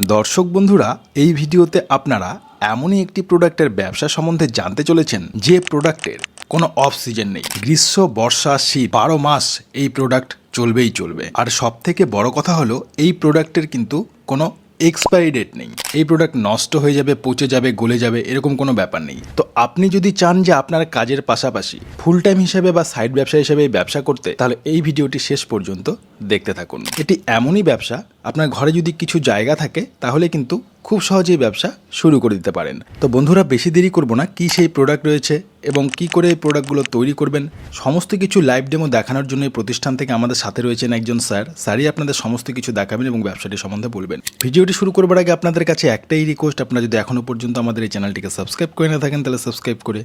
দর্শক বন্ধুরা, এই ভিডিওতে আপনারা এমনই একটি প্রোডাক্টের ব্যবসা সম্বন্ধে জানতে চলেছেন যে প্রোডাক্টের কোনো অফ সিজন নেই। গ্রীষ্ম, বর্ষা, শীত 12 মাস এই প্রোডাক্ট চলবেই চলবে। আর সব থেকে বড় কথা হলো এই প্রোডাক্টের কিন্তু কোনো এক্সপায়ারি ডেট নেই। এই প্রোডাক্ট নষ্ট হয়ে যাবে, পচে যাবে, গলে যাবে, এরকম কোনো ব্যাপার নেই। তো আপনি যদি চান যে আপনার কাজের পাশাপাশি ফুল টাইম হিসেবে বা সাইড ব্যবসা হিসেবে এই ব্যবসা করতে, তাহলে এই ভিডিওটি শেষ পর্যন্ত দেখতে থাকুন। এটি এমনই ব্যবসা, আপনার ঘরে যদি কিছু জায়গা থাকে তাহলে কিন্তু খুব সহজেই ব্যবসা শুরু করে দিতে পারেন। তো বন্ধুরা, বেশি দেরি করব না, কি সেই প্রোডাক্ট রয়েছে এবং কি করে এই প্রোডাক্টগুলো তৈরি করবেন সমস্ত কিছু লাইভ ডেমো দেখানোর জন্য এই প্রতিষ্ঠান থেকে আমাদের সাথে রয়েছেন একজন স্যারই আপনাদের সমস্ত কিছু দেখাবেন এবং ব্যবসাটি সম্বন্ধে বলবেন। ভিডিওটি শুরু করবার আগে আপনাদের কাছে একটাই রিকোয়েস্ট, আপনারা যদি এখনও পর্যন্ত আমাদের এই চ্যানেলটিকে সাবস্ক্রাইব করে না থাকেন তাহলে সাবস্ক্রাইব করে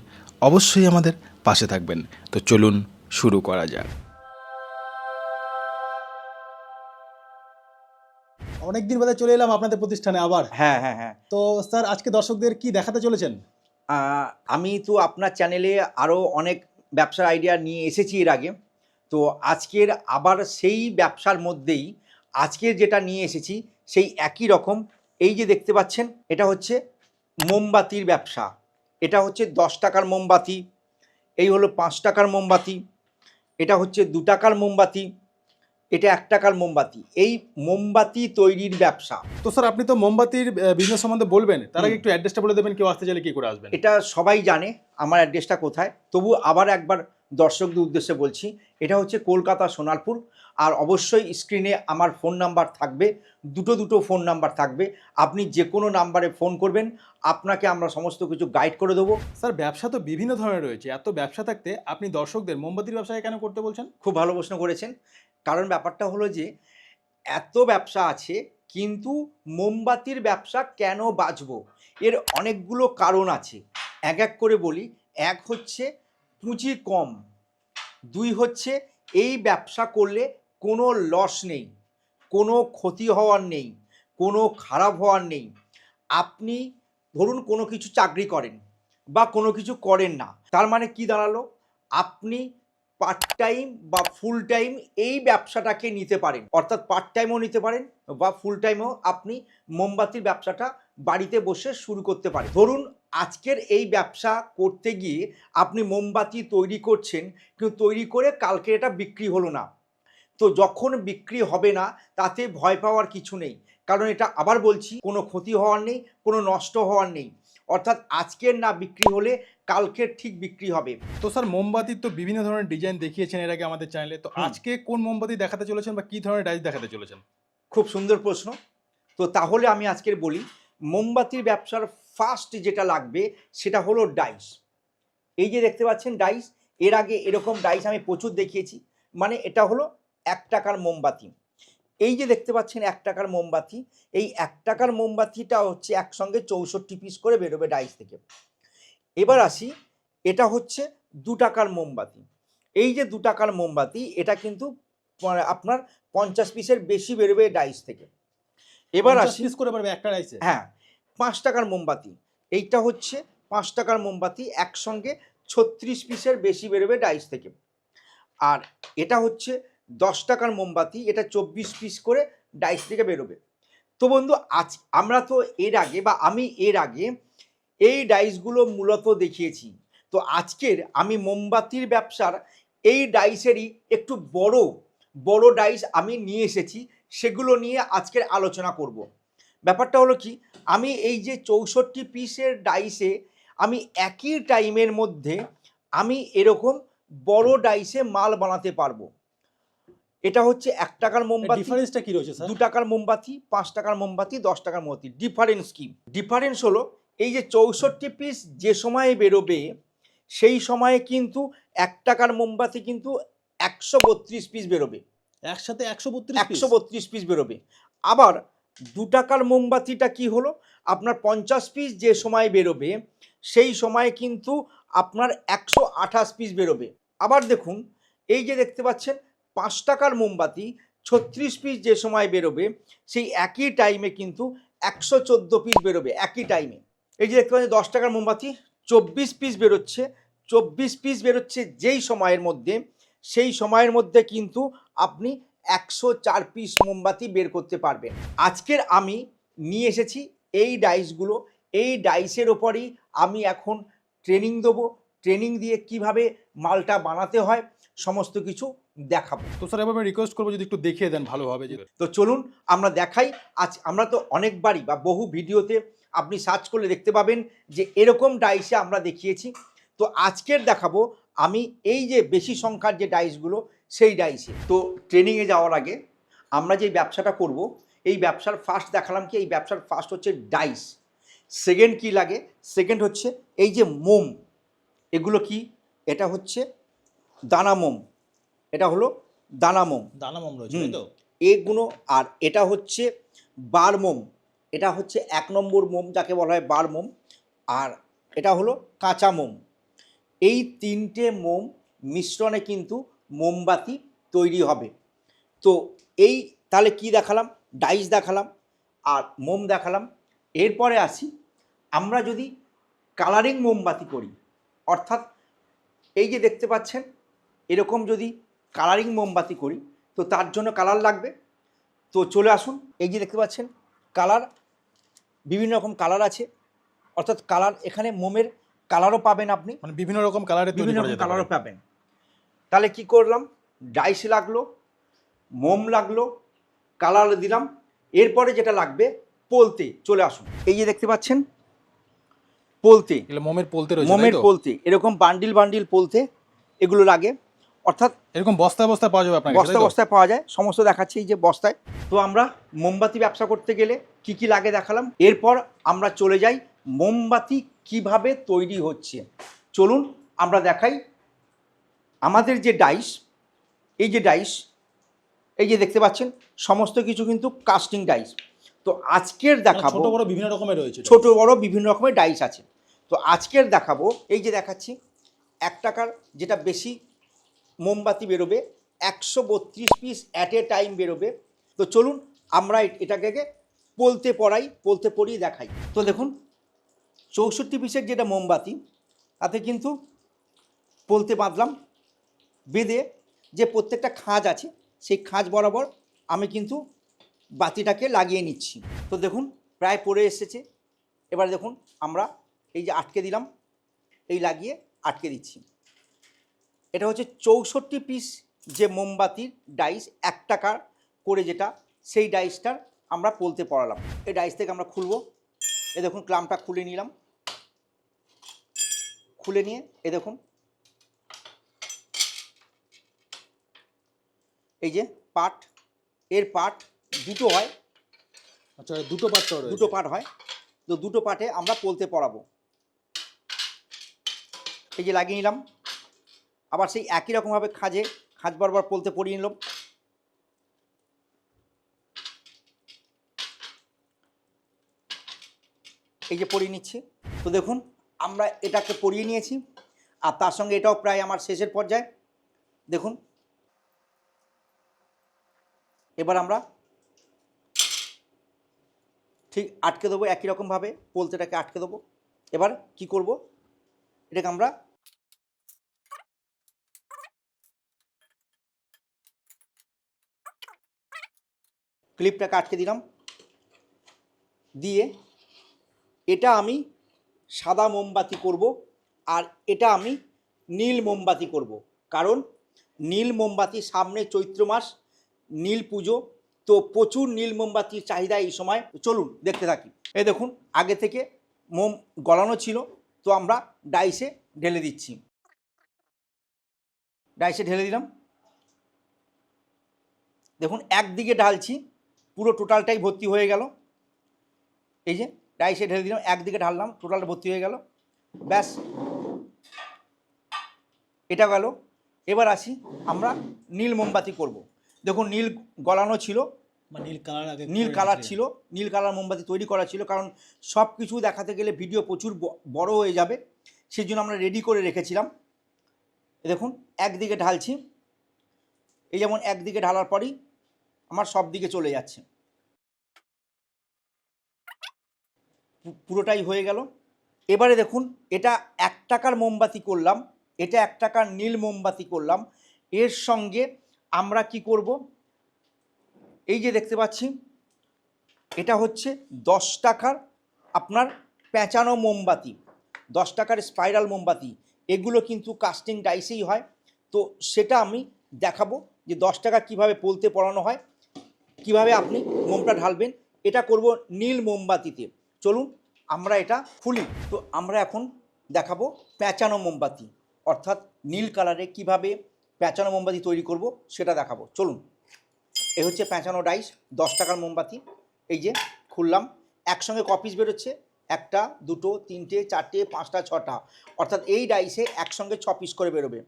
অবশ্যই আমাদের পাশে থাকবেন। তো চলুন শুরু করা যাক। অনেকদিন বাদে চলে এলাম আপনাদের প্রতিষ্ঠানে আবার। হ্যাঁ। তো স্যার, আজকে দর্শকদের কি দেখাতে চলেছেন? আমি তো আপনার চ্যানেলে আরও অনেক ব্যবসার আইডিয়া নিয়ে এসেছি এর আগে। তো আজকের আবার সেই ব্যবসার মধ্যেই আজকে যেটা নিয়ে এসেছি সেই একই রকম। এই যে দেখতে পাচ্ছেন, এটা হচ্ছে মোমবাতির ব্যবসা। এটা হচ্ছে 10 টাকার মোমবাতি, এই হলো 5 টাকার মোমবাতি, এটা হচ্ছে 2 টাকার মোমবাতি, এটা 1 টাকার মোমবাতি। এই মোমবাতি তৈরির ব্যবসা। তো স্যার, আপনি তো মোমবাতির বিজনেস সম্বন্ধে বলবেন, তার আগে একটু অ্যাড্রেসটা বলে দেবেন, কেউ আসতে চাইলে কি করে আসবেন? এটা সবাই জানে আমার অ্যাড্রেসটা কোথায়, তবু আবার একবার দর্শকদের উদ্দেশ্যে বলছি। এটা হচ্ছে কলকাতা সোনারপুর। আর অবশ্যই স্ক্রিনে আমার ফোন নাম্বার থাকবে, দুটো ফোন নাম্বার থাকবে। আপনি যে কোনো নাম্বারে ফোন করবেন, আপনাকে আমরা সমস্ত কিছু গাইড করে দেবো। স্যার, ব্যবসা তো বিভিন্ন ধরনের রয়েছে, এত ব্যবসা থাকতে আপনি দর্শকদের মোমবাতির ব্যবসায় কেন করতে বলছেন? খুব ভালো প্রশ্ন করেছেন। কারণ ব্যাপারটা হলো যে এত ব্যবসা আছে, কিন্তু মোমবাতির ব্যবসা কেন বাঁচবো, এর অনেকগুলো কারণ আছে। এক এক করে বলি। এক হচ্ছে পুঁজি কম, 2 হচ্ছে এই ব্যবসা করলে কোনো লস নেই, কোনো ক্ষতি হওয়ার নেই, কোনো খারাপ হওয়ার নেই। আপনি ধরুন কোনো কিছু চাকরি করেন বা কোনো কিছু করেন না, তার মানে কি দাঁড়ালো, আপনি পার্ট টাইম বা ফুল টাইম এই ব্যবসাটাকে নিতে পারেন। অর্থাৎ পার্ট টাইমও নিতে পারেন বা ফুল টাইমও আপনি মোমবাতির ব্যবসাটা বাড়িতে বসে শুরু করতে পারেন। ধরুন আজকের এই ব্যবসা করতে গিয়ে আপনি মোমবাতি তৈরি করছেন, কিন্তু তৈরি করে কালকে এটা বিক্রি হলো না। তো যখন বিক্রি হবে না, তাতে ভয় পাওয়ার কিছু নেই। কারণ এটা আবার বলছি, কোনো ক্ষতি হওয়ার নেই, কোনো নষ্ট হওয়ার নেই। অর্থাৎ আজকের না বিক্রি হলে কালকের ঠিক বিক্রি হবে। তো স্যার, মোমবাতির তো বিভিন্ন ধরনের ডিজাইন দেখিয়েছেন এর আগে আমাদের চ্যানেলে, তো আজকে কোন মোমবাতি দেখাতে চলেছেন বা কি ধরনের ডাইস দেখাতে চলেছেন? খুব সুন্দর প্রশ্ন। তো তাহলে আমি আজকের বলি, মোমবাতির ব্যবসার ফার্স্ট যেটা লাগবে সেটা হলো ডাইস। এই যে দেখতে পাচ্ছেন ডাইস, এর আগে এরকম ডাইস আমি প্রচুর দেখিয়েছি। মানে এটা হলো 1 টাকার মোমবাতি। এই যে দেখতে পাচ্ছেন 1 টাকার মোমবাতি, এই 1 টাকার মোমবাতিটা হচ্ছে একসঙ্গে 64 পিস করে বেরোবে ডাইস থেকে। এবার আসি, এটা হচ্ছে 2 টাকার মোমবাতি। এই যে 2 টাকার মোমবাতি, এটা কিন্তু আপনার 50 পিসের বেশি বেরোবে ডাইস থেকে। এবার 50 আসি, পিস করে পারবে একটা ডাইসে? হ্যাঁ, 5 টাকার মোমবাতি। এইটা হচ্ছে 5 টাকার মোমবাতি, একসঙ্গে 36 পিসের বেশি বেরোবে ডাইস থেকে। আর এটা হচ্ছে 10 টাকার মোমবাতি, এটা 24 পিস করে ডাইস থেকে বেরোবে। তো বন্ধু, আজ আমরা তো এর আগে বা আমি এর আগে এই ডাইসগুলো মূলত দেখিয়েছি। তো আজকের আমি মোমবাতির ব্যবসার এই ডাইসেরই একটু বড় বড় ডাইস আমি নিয়ে এসেছি, সেগুলো নিয়ে আজকের আলোচনা করব। ব্যাপারটা হলো কি, আমি এই যে 64 পিসের ডাইসে আমি একই টাইমের মধ্যে আমি এরকম বড় ডাইসে মাল বানাতে পারবো। এটা হচ্ছে 1 টাকার মোমবাতি, ডিফারেন্সটা কি রয়েছে স্যার? 2 টাকার মোমবাতি, 5 টাকার মোমবাতি, 10 টাকার মোমবাতি। ডিফারেন্স কি? ডিফারেন্স হলো এই যে 64 পিস যে সময়ে বেরোবে, সেই সময়ে কিন্তু 1 টাকার মোমবাতি কিন্তু 132 পিস বেরোবে। একসাথে 132 পিস? 132 পিস বেরোবে। আবার 2 টাকার মোমবাতিটা কি হলো, আপনার 50 পিস যে সময় বেরোবে, সেই সময়ে কিন্তু আপনার 128 পিস বেরোবে। আবার দেখুন, এই যে দেখতে পাচ্ছেন 5 টাকার মোমবাতি 36 পিস যে সময় বেরোবে, সেই একই টাইমে কিন্তু 114 পিস বেরোবে একই টাইমে। এই যে দেখতে পাচ্ছেন 10 টাকার মোমবাতি 24 পিস বেরোচ্ছে, 24 পিস বেরোচ্ছে যেই সময়ের মধ্যে, সেই সময়ের মধ্যে কিন্তু আপনি 104 পিস মোমবাতি বের করতে পারবেন। আজকের আমি নিয়ে এসেছি এই ডাইসগুলো। এই ডাইসের ওপরই আমি এখন ট্রেনিং দেবো, ট্রেনিং দিয়ে কিভাবে মালটা বানাতে হয় সমস্ত কিছু দেখাবো। তো স্যার এবার আমি রিকোয়েস্ট করবো যদি একটু দেখিয়ে দেন ভালোভাবে যে তো চলুন আমরা দেখাই। আজ আমরা তো অনেকবারই বা বহু ভিডিওতে আপনি সার্চ করলে দেখতে পাবেন যে এরকম ডাইসে আমরা দেখিয়েছি। তো আজকের দেখাবো আমি এই যে বেশি সংখ্যার যে ডাইসগুলো সেই ডাইসে। তো ট্রেনিংয়ে যাওয়ার আগে আমরা যে ব্যবসাটা করব, এই ব্যবসার ফার্স্ট দেখালাম কি, এই ব্যবসার ফার্স্ট হচ্ছে ডাইস। সেকেন্ড কি লাগে, সেকেন্ড হচ্ছে এই যে মোম, এগুলো কি, এটা হচ্ছে দানা মোম, এটা হলো দানা মোম, দানা মোম রয়েছে হুম, তাই তো? এগুলো। আর এটা হচ্ছে বার মোম, এটা হচ্ছে 1 নম্বর মোম যাকে বলা হয় বার মোম। আর এটা হলো কাঁচা মোম। এই 3টে মোম মিশ্রণে কিন্তু মোমবাতি তৈরি হবে। তো এই তাহলে কি দেখালাম, ডাইস দেখালাম আর মোম দেখালাম। এরপরে আসি, আমরা যদি কালারিং মোমবাতি করি, অর্থাৎ এই যে দেখতে পাচ্ছেন এরকম যদি কালারিং মোমবাতি করি, তো তার জন্য কালার লাগবে। তো চলে আসুন, এই যে দেখতে পাচ্ছেন কালার, বিভিন্ন রকম কালার আছে, অর্থাৎ কালার এখানে মোমের কালারও পাবেন আপনি, মানে বিভিন্ন রকম কালারের তৈরি বিভিন্ন করা রকম যেতে কালারও পারে। পাবেন। তাহলে কি করলাম, ডাইস লাগলো, মোম লাগলো, কালার দিলাম। এরপরে যেটা লাগবে পোলতে, চলে আসুন, এই যে দেখতে পাচ্ছেন পোলতে, এগুলো মোমের পোলতে রয়েছে তাই মোমের তো? পোলতে, এরকম বান্ডিল বান্ডিল পোলতে এগুলো লাগে, অর্থাৎ এরকম বস্তায় বস্তায় পাওয়া যাবে আপনার কাছে, বস্তা তাই তো? বস্তায় পাওয়া যায়, সমস্ত দেখাচ্ছি এই যে বস্তায়। তো আমরা মোমবাতি ব্যবসা করতে গেলে কি কি লাগে দেখালাম। এরপর আমরা চলে যাই মোমবাতি কিভাবে তৈরি হচ্ছে। চলুন আমরা দেখাই। আমাদের যে ডাইস, এই যে ডাইস, এই যে দেখতে পাচ্ছেন সমস্ত কিছু কিন্তু কাস্টিং ডাইস। তো আজকের মানে দেখাবো, ছোট বড় বিভিন্ন রকমের রয়েছে। ছোট বড় বিভিন্ন রকমের ডাইস আছে। তো আজকের দেখাবো, এই যে দেখাচ্ছি 1 টাকার যেটা বেশি মোমবাতি বেরোবে, 132 পিস অ্যাট এ টাইম বেরোবে। তো চলুন আমরা এটাকে পোলতে পড়াই, পোলতে পড়িয়ে দেখাই। তো দেখুন 64 পিসের যেটা মোমবাতি, তাতে কিন্তু পোলতে বাঁধলাম, বেঁধে যে প্রত্যেকটা খাঁজ আছে সেই খাঁজ বরাবর আমি কিন্তু বাতিটাকে লাগিয়ে নিচ্ছি। তো দেখুন প্রায় পড়ে এসেছে। এবার দেখুন আমরা এই যে আটকে দিলাম, এই লাগিয়ে আটকে দিচ্ছি। এটা হচ্ছে 64 পিস যে মোমবাতির ডাইস 1 টাকার করে যেটা, সেই ডাইসটার আমরা পোলতে পড়ালাম। এই ডাইস থেকে আমরা খুলবো, এ দেখুন ক্লামটা খুলে নিলাম, খুলে নিয়ে এ দেখুন এই যে পার্ট, এর পার্ট দুটো হয়, আচ্ছা দুটো পাত্র রয়েছে। দুটো পার্ট হয়। তো দুটো পার্টে আমরা পোলতে পড়াবো। এই যে লাগিয়ে নিলাম, আবার সেই একই রকমভাবে খাঁজ বরাবর পোলতে পরিয়ে নিলাম। এই যে পরিয়ে নিচ্ছি। তো দেখুন আমরা এটাকে পরিয়ে নিয়েছি, আর তার সঙ্গে এটাও প্রায় আমার শেষের পর্যায়ে। দেখুন এবার আমরা ঠিক আটকে দেবো, একই রকমভাবে পোলতেটাকে আটকে দেবো। এবার কি করব, এটাকে আমরা ক্লিপটাকে আটকে দিলাম, দিয়ে এটা আমি সাদা মোমবাতি করব, আর এটা আমি নীল মোমবাতি করব। কারণ নীল মোমবাতি, সামনে চৈত্র মাস, নীল পুজো, তো প্রচুর নীল মোমবাতির চাহিদা এই সময়। চলুন দেখতে থাকি। এই দেখুন আগে থেকে মোম গলানো ছিল, তো আমরা ডাইসে ঢেলে দিচ্ছি, ডাইসে ঢেলে দিলাম। দেখুন একদিকে ঢালছি, পুরো টোটালটাই ভর্তি হয়ে গেল। এই যে ডাইসে ঢেলে দিলাম, একদিকে ঢাললাম, টোটালটা ভর্তি হয়ে গেল, ব্যাস এটা গেল। এবার আসি আমরা নীল মোমবাতি করব। দেখুন নীল গলানো ছিল, নীল কালার আগে নীল কালার ছিল, নীল কালার মোমবাতি তৈরি করা ছিল, কারণ সব কিছু দেখাতে গেলে ভিডিও প্রচুর বড় হয়ে যাবে, সেই জন্য আমরা রেডি করে রেখেছিলাম। দেখুন একদিকে ঢালছি, এই যেমন একদিকে ঢালার পরই আমার সব দিকে চলে যাচ্ছে, পুরোটাই হয়ে গেল। এবারে দেখুন এটা 1 টাকার মোমবাতি করলাম, এটা 1 টাকার নীল মোমবাতি করলাম। এর সঙ্গে আমরা কি করব, এই যে দেখতে পাচ্ছি এটা হচ্ছে 10 টাকার আপনার পেঁচানো মোমবাতি, 10 টাকার স্পাইরাল মোমবাতি। এগুলো কিন্তু কাস্টিং ডাইসেই হয়। তো সেটা আমি দেখাবো যে 10 টাকা কীভাবে পোলতে পড়ানো হয়, কিভাবে আপনি মোমটা ঢালবেন। এটা করব নীল মোমবাতিতে। চলুন আমরা এটা খুলি। তো আমরা এখন দেখাবো পেঁচানো মোমবাতি, অর্থাৎ নীল কালারে কিভাবে পেঁচানো মোমবাতি তৈরি করব সেটা দেখাবো। চলুন, এ হচ্ছে পেঁচানো ডাইস 10 টাকার মোমবাতি। এই যে খুললাম, একসঙ্গে কপিস বেরোচ্ছে, 1টা 2টো 3টে 4টে 5টা 6টা, অর্থাৎ এই ডাইসে একসঙ্গে 6 পিস করে বেরোবে।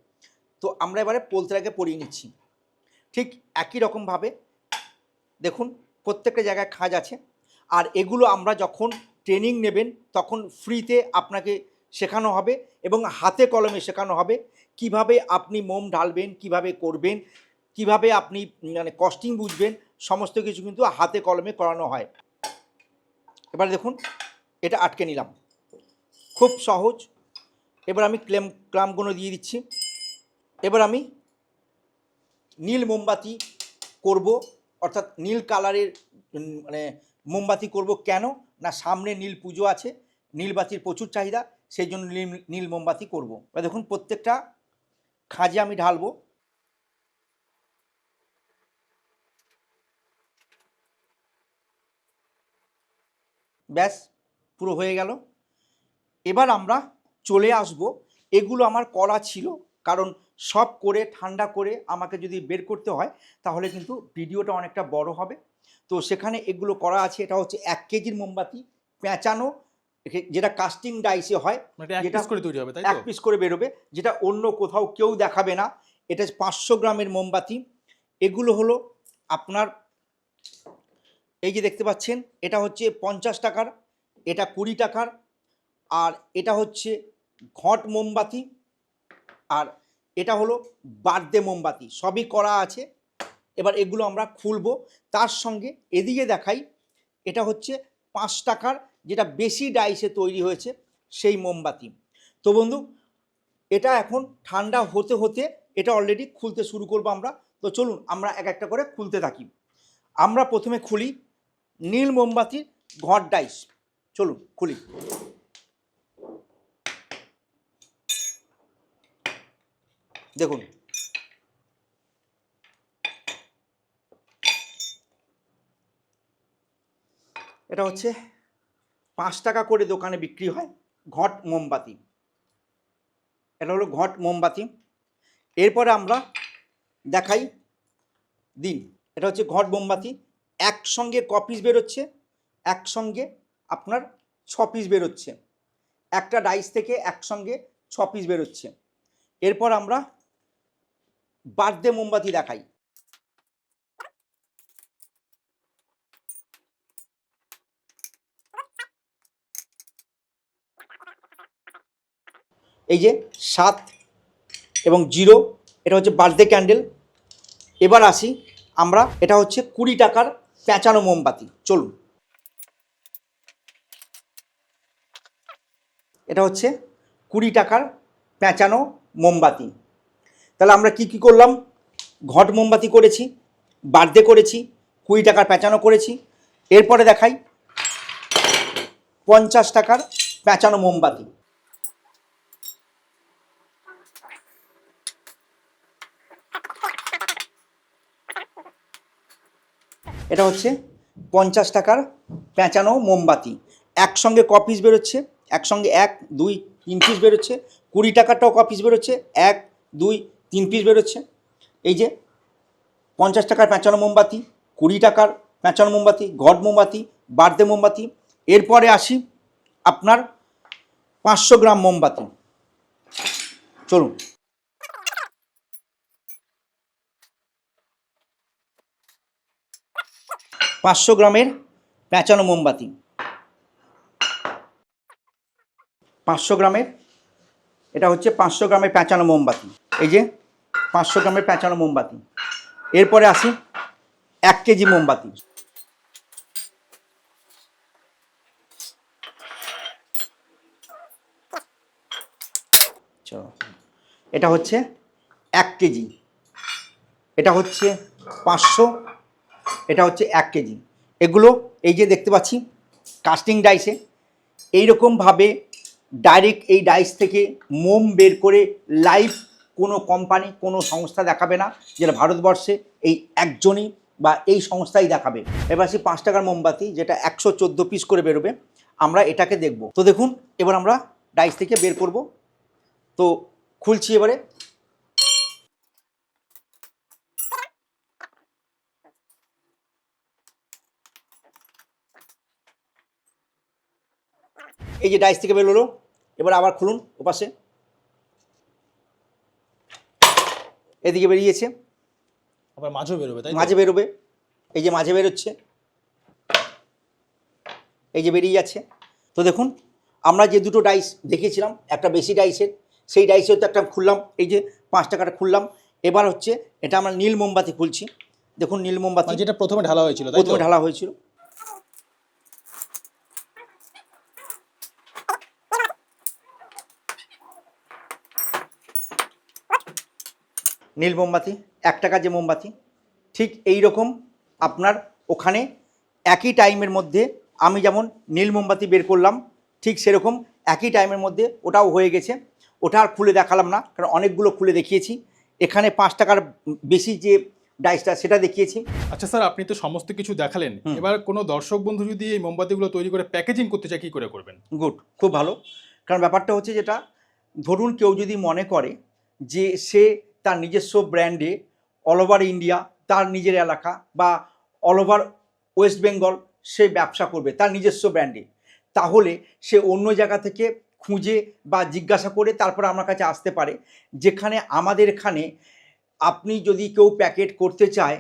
তো আমরা এবারে পোলতেটাকে পরিয়ে নিচ্ছি। ঠিক একই রকমভাবে দেখুন প্রত্যেকটা জায়গায় খাঁজ আছে। আর এগুলো আমরা যখন ট্রেনিং নেবেন তখন ফ্রিতে আপনাকে শেখানো হবে এবং হাতে কলমে শেখানো হবে কিভাবে আপনি মোম ঢালবেন, কিভাবে করবেন, কিভাবে আপনি মানে কস্টিং বুঝবেন, সমস্ত কিছু কিন্তু হাতে কলমে করানো হয়। এবার দেখুন এটা আটকে নিলাম, খুব সহজ। এবার আমি ক্লামগুলো দিয়ে দিচ্ছি। এবার আমি নীল মোমবাতি করব, অর্থাৎ নীল কালারের মানে মোমবাতি করব। কেন না, সামনে নীল পুজো আছে, নীলবাতির প্রচুর চাহিদা, সেই জন্য নীল মোমবাতি করব। এবার দেখুন প্রত্যেকটা খাঁজে আমি ঢালবো। ব্যাস পুরো হয়ে গেল। এবার আমরা চলে আসব, এগুলো আমার করা ছিল, কারণ সব করে ঠান্ডা করে আমাকে যদি বের করতে হয় তাহলে কিন্তু ভিডিওটা অনেকটা বড় হবে। তো সেখানে এগুলো করা আছে। এটা হচ্ছে 1 কেজির মোমবাতি পেঁচানো, যেটা কাস্টিং ডাইসে হয়, যেটা করে তৈরি হবে, তাই তো? 1 পিস করে বেরোবে, যেটা অন্য কোথাও কেউ দেখাবে না। এটা 500 গ্রামের মোমবাতি। এগুলো হলো আপনার এই যে দেখতে পাচ্ছেন, এটা হচ্ছে 50 টাকার, এটা 20 টাকার, আর এটা হচ্ছে ঘট মোমবাতি, আর এটা হলো বার্থডে মোমবাতি। সবই করা আছে। এবার এগুলো আমরা খুলবো। তার সঙ্গে এদিকে দেখাই, এটা হচ্ছে 5 টাকার, যেটা বেশি ডাইসে তৈরি হয়েছে সেই মোমবাতি। তো বন্ধু, এটা এখন ঠান্ডা হতে হতে এটা অলরেডি খুলতে শুরু করবো আমরা। তো চলুন আমরা এক একটা করে খুলতে থাকি। আমরা প্রথমে খুলি নীল মোমবাতির ঘট ডাইস। চলুন খুলি। দেখুন এটা হচ্ছে 5 টাকা করে দোকানে বিক্রি হয় ঘট মোমবাতি। এটা হলো ঘট মোমবাতি। এরপরে আমরা দেখাই দিন, এটা হচ্ছে ঘট মোমবাতি। একসঙ্গে ক পিস বেরোচ্ছে, একসঙ্গে আপনার 6 পিস বেরোচ্ছে, একটা ডাইস থেকে একসঙ্গে 6 পিস বেরোচ্ছে। এরপর আমরা বার্থডে মোমবাতি দেখাই। এই যে 7 এবং 0, এটা হচ্ছে বার্থডে ক্যান্ডেল। এবার আসি আমরা, এটা হচ্ছে 20 টাকার পেঁচানো মোমবাতি। চলুন, এটা হচ্ছে 20 টাকার পেঁচানো মোমবাতি। তাহলে আমরা কি কি করলাম? ঘট মোমবাতি করেছি, বার্থডে করেছি, 20 টাকার পেঁচানো করেছি। এরপরে দেখাই 50 টাকার পেঁচানো মোমবাতি। এটা হচ্ছে 50 টাকার পেঁচানো মোমবাতি। একসঙ্গে ক পিস বেরোচ্ছে? একসঙ্গে 1 2 3 পিস বেরোচ্ছে। 20 টাকারটাও ক পিস বেরোচ্ছে? 1 2 3 পিস বেরোচ্ছে। এই যে 50 টাকার পেঁচানো মোমবাতি, 20 টাকার পেঁচানো মোমবাতি, ঘট মোমবাতি, বার্থডে মোমবাতি। এরপরে আসি আপনার 500 গ্রাম মোমবাতি। চলুন, 500 গ্রামের পেঁচানো মোমবাতি, 500 গ্রামের, এটা হচ্ছে 500 গ্রামের পেঁচানো মোমবাতি। এই যে 500 গ্রামের পেঁচানো মোমবাতি। এরপরে আসি 1 কেজি মোমবাতি। এটা হচ্ছে 1 কেজি, এটা হচ্ছে 500, এটা হচ্ছে 1 কেজি। এগুলো এই যে দেখতে পাচ্ছি কাস্টিং ডাইসে এইরকমভাবে ডাইরেক্ট এই ডাইস থেকে মোম বের করে লাইভ কোনো কোম্পানি কোনো সংস্থা দেখাবে না, যেটা ভারতবর্ষে এই একজনই বা এই সংস্থাই দেখাবে। এবার সেই 5 টাকার মোমবাতি যেটা 114 পিস করে বেরোবে, আমরা এটাকে দেখব। তো দেখুন এবার আমরা ডাইস থেকে বের করব। তো খুলছি এবারে। এই যে ডাইস থেকে বেরোলো, এবার আবার খুলুন ওপাশে। এদিকে বেরিয়েছে, আবার মাঝেও বেরোবে, তাই তো? মাঝে বেরোবে, এই যে মাঝে বেরোচ্ছে, এই যে বেরিয়ে যাচ্ছে। তো দেখুন আমরা যে দুটো ডাইস দেখিয়েছিলাম, একটা বেশি ডাইসের, সেই ডাইসেও তো একটা খুললাম, এই যে 5 টাকাটা খুললাম। এবার হচ্ছে এটা আমরা নীল মোমবাতি খুলছি। দেখুন নীল মোমবাতি মানে যেটা প্রথমে ঢালা হয়েছিল, তাই তো? প্রথমে ঢালা হয়েছিল। নীল মোমবাতি 1 টাকার যে মোমবাতি, ঠিক এই রকম আপনার ওখানে একই টাইমের মধ্যে আমি যেমন নীল মোমবাতি বের করলাম, ঠিক সেরকম একই টাইমের মধ্যে ওটাও হয়ে গেছে। ওটা আর খুলে দেখালাম না, কারণ অনেকগুলো খুলে দেখিয়েছি। এখানে 5 টাকার বেশি যে ডাইসটা সেটা দেখিয়েছি। আচ্ছা স্যার, আপনি তো সমস্ত কিছু দেখালেন, এবার কোনো দর্শক বন্ধু যদি এই মোমবাতিগুলো তৈরি করে প্যাকেজিং করতে চায়, কি করে করবেন? গুড, খুব ভালো। কারণ ব্যাপারটা হচ্ছে যেটা, ধরুন কেউ যদি মনে করে যে সে তার নিজস্ব ব্র্যান্ডে অল ওভার ইন্ডিয়া, তার নিজের এলাকা বা অল ওভার ওয়েস্ট বেঙ্গল সে ব্যবসা করবে তার নিজস্ব ব্র্যান্ডে, তাহলে সে অন্য জায়গা থেকে খুঁজে বা জিজ্ঞাসা করে তারপর আমার কাছে আসতে পারে। যেখানে আমাদের এখানে আপনি যদি কেউ প্যাকেট করতে চায়,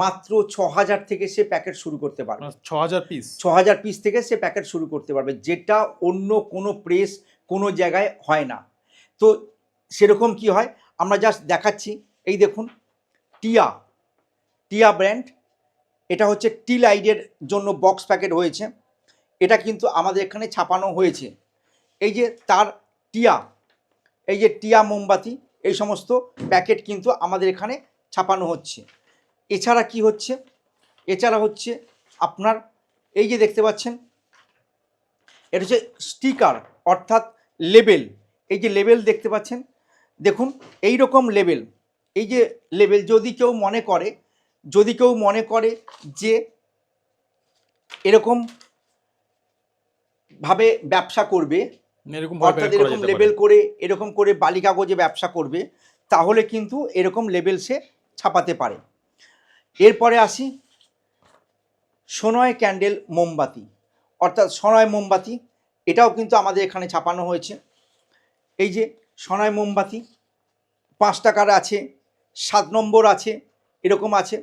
মাত্র 6,000 থেকে সে প্যাকেট শুরু করতে পারবে। 6,000 পিস? 6,000 পিস থেকে সে প্যাকেট শুরু করতে পারবে, যেটা অন্য কোনো প্রেস কোনো জায়গায় হয় না। তো সেরকম কি হয় আমরা জাস্ট দেখাচ্ছি। এই দেখুন টিয়া ব্র্যান্ড, এটা হচ্ছে টি লাইটের জন্য বক্স প্যাকেট হয়েছে, এটা কিন্তু আমাদের এখানে ছাপানো হয়েছে। এই যে তার টিয়া, এই যে টিয়া মোমবাতি, এই সমস্ত প্যাকেট কিন্তু আমাদের এখানে ছাপানো হচ্ছে। এছাড়া কি হচ্ছে, এছাড়া হচ্ছে আপনার এই যে দেখতে পাচ্ছেন, এটা হচ্ছে স্টিকার অর্থাৎ লেবেল। এই যে লেবেল দেখতে পাচ্ছেন, দেখুন এই রকম লেবেল, এই যে লেবেল, যদি কেউ মনে করে যে এরকম ভাবে ব্যবসা করবে, এরকম অর্থাৎ এরকম লেবেল করে এরকম করে বালি কাগজে ব্যবসা করবে, তাহলে কিন্তু এরকম লেবেল সে ছাপাতে পারে। এরপরে আসি সোনয় ক্যান্ডেল মোমবাতি, অর্থাৎ সোনয় মোমবাতি, এটাও কিন্তু আমাদের এখানে ছাপানো হয়েছে। এই যে সোনয় মোমবাতি 5 টাকার আছে, 7 নম্বর আছে, এরকম আছে।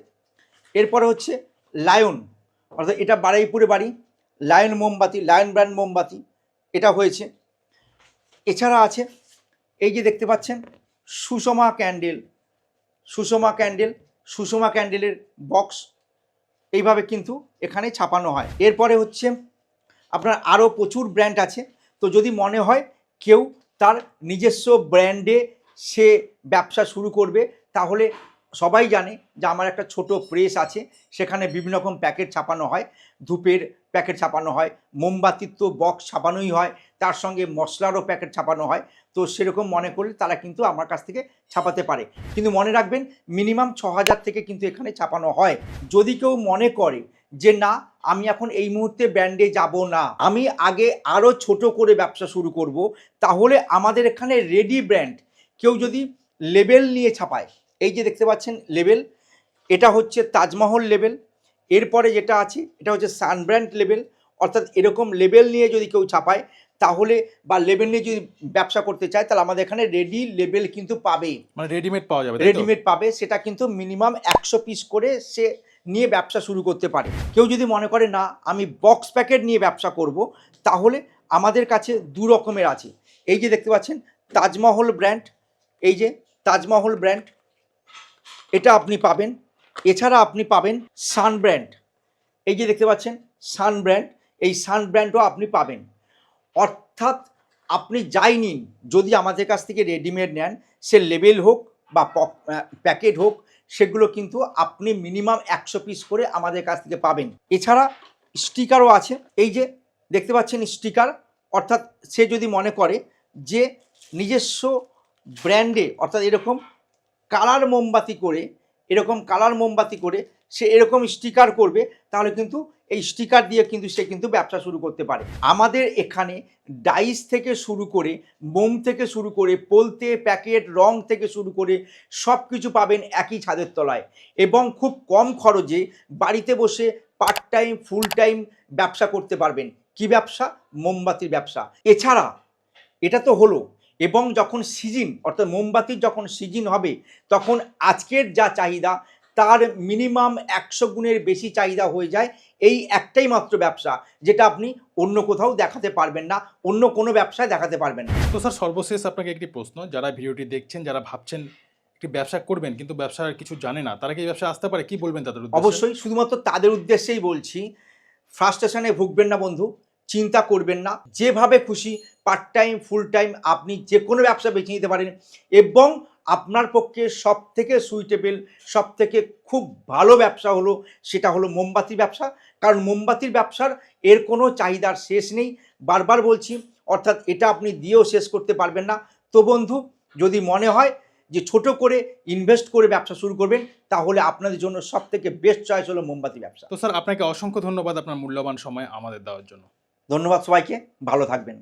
এরপরে হচ্ছে লায়ন, অর্থাৎ এটা বারুইপুরে বাড়ি, লায়ন মোমবাতি, লায়ন ব্র্যান্ড মোমবাতি, এটা হয়েছে। এছাড়া আছে এই যে দেখতে পাচ্ছেন সুষমা ক্যান্ডেলের বক্স, এইভাবে কিন্তু এখানে ছাপানো হয়। এরপরে হচ্ছে আপনার আরও প্রচুর ব্র্যান্ড আছে। তো যদি মনে হয় কেউ তার নিজস্ব ব্র্যান্ডে সে ব্যবসা শুরু করবে, তাহলে সবাই জানে যে আমার একটা ছোট প্রেস আছে, সেখানে বিভিন্ন রকম প্যাকেট ছাপানো হয়, ধূপের প্যাকেট ছাপানো হয়, মোমবাতির তো বক্স ছাপানোই হয়, তার সঙ্গে মশলারও প্যাকেট ছাপানো হয়। তো সেরকম মনে করলে তারা কিন্তু আমার কাছ থেকে ছাপাতে পারে, কিন্তু মনে রাখবেন মিনিমাম 6,000 থেকে কিন্তু এখানে ছাপানো হয়। যদি কেউ মনে করে যে না আমি এখন এই মুহূর্তে ব্র্যান্ডে যাব না, আমি আগে আরও ছোট করে ব্যবসা শুরু করব, তাহলে আমাদের এখানে রেডি ব্র্যান্ড কেউ যদি লেবেল নিয়ে ছাপায়, এই যে দেখতে পাচ্ছেন লেবেল, এটা হচ্ছে তাজমহল লেবেল। এরপরে যেটা আছে এটা হচ্ছে সানব্র্যান্ড লেবেল, অর্থাৎ এরকম লেবেল নিয়ে যদি কেউ ছাপায় তাহলে, বা লেবেল নিয়ে যদি ব্যবসা করতে চায়, তাহলে আমাদের এখানে রেডি লেবেল কিন্তু পাবে, মানে রেডিমেড পাওয়া যাবে? রেডিমেড পাবে। সেটা কিন্তু মিনিমাম 100 পিস করে সে নিয়ে ব্যবসা শুরু করতে পারে। কেউ যদি মনে করে না আমি বক্স প্যাকেট নিয়ে ব্যবসা করব, তাহলে আমাদের কাছে 2 রকমের আছে। এই যে দেখতে পাচ্ছেন তাজমহল ব্র্যান্ড, এই যে তাজমহল ব্র্যান্ড, এটা আপনি পাবেন। এছাড়া আপনি পাবেন সান ব্র্যান্ড, এই যে দেখতে পাচ্ছেন সান ব্র্যান্ড, এই সান ব্র্যান্ডও আপনি পাবেন। অর্থাৎ আপনি যাই নিন, যদি আমাদের কাছ থেকে রেডিমেড নেন, সে লেবেল হোক বা প্যাকেট হোক, সেগুলো কিন্তু আপনি মিনিমাম 100 পিস করে আমাদের কাছ থেকে পাবেন। এছাড়া স্টিকারও আছে, এই যে দেখতে পাচ্ছেন স্টিকার, অর্থাৎ সে যদি মনে করে যে নিজস্ব ব্র্যান্ডে অর্থাৎ এরকম কালার মোমবাতি করে সে এরকম স্টিকার করবে, তাহলে কিন্তু এই স্টিকার দিয়ে কিন্তু সে কিন্তু ব্যবসা শুরু করতে পারে। আমাদের এখানে ডাইস থেকে শুরু করে, মোম থেকে শুরু করে, পোলতে প্যাকেট, রং থেকে শুরু করে সব কিছু পাবেন একই ছাদের তলায়, এবং খুব কম খরচে বাড়িতে বসে পার্ট টাইম ফুল টাইম ব্যবসা করতে পারবেন। কি ব্যবসা? মোমবাতির ব্যবসা। এছাড়া এটা তো হলো, এবং যখন সিজন অর্থাৎ মোমবাতির যখন সিজন হবে, তখন আজকের যা চাহিদা তার মিনিমাম 100 গুণের বেশি চাহিদা হয়ে যায় এই একটাই মাত্র ব্যবসা, যেটা আপনি অন্য কোথাও দেখাতে পারবেন না, অন্য কোনো ব্যবসায় দেখাতে পারবেন না। তো স্যার সর্বশেষ আপনাকে একটি প্রশ্ন, যারা ভিডিওটি দেখছেন, যারা ভাবছেন একটি ব্যবসা করবেন কিন্তু ব্যবসার কিছু জানে না, তারা কি এই ব্যবসা আসতে পারে? কি বলবেন তাদের উদ্দেশ্যে? অবশ্যই, শুধুমাত্র তাদের উদ্দেশ্যেই বলছি, ফ্রাস্ট্রেশনে ভুগবেন না বন্ধু, চিন্তা করবেন না, যেভাবে খুশি পার্ট টাইম ফুল টাইম আপনি যে কোনো ব্যবসা বেছে নিতে পারেন, এবং আপনার পক্ষে সব থেকে সুইটেবল, সব থেকে খুব ভালো ব্যবসা হলো সেটা হলো মোমবাতির ব্যবসা। কারণ মোমবাতির ব্যবসার এর কোনো চাহিদার শেষ নেই, বারবার বলছি, অর্থাৎ এটা আপনি দিয়েও শেষ করতে পারবেন না। তো বন্ধু, যদি মনে হয় যে ছোট করে ইনভেস্ট করে ব্যবসা শুরু করবেন, তাহলে আপনাদের জন্য সব থেকে বেস্ট চয়েস হলো মোমবাতি ব্যবসা। তো স্যার আপনাকে অসংখ্য ধন্যবাদ আপনার মূল্যবান সময় আমাদের দেওয়ার জন্য। ধন্যবাদ সবাইকে, ভালো থাকবেন।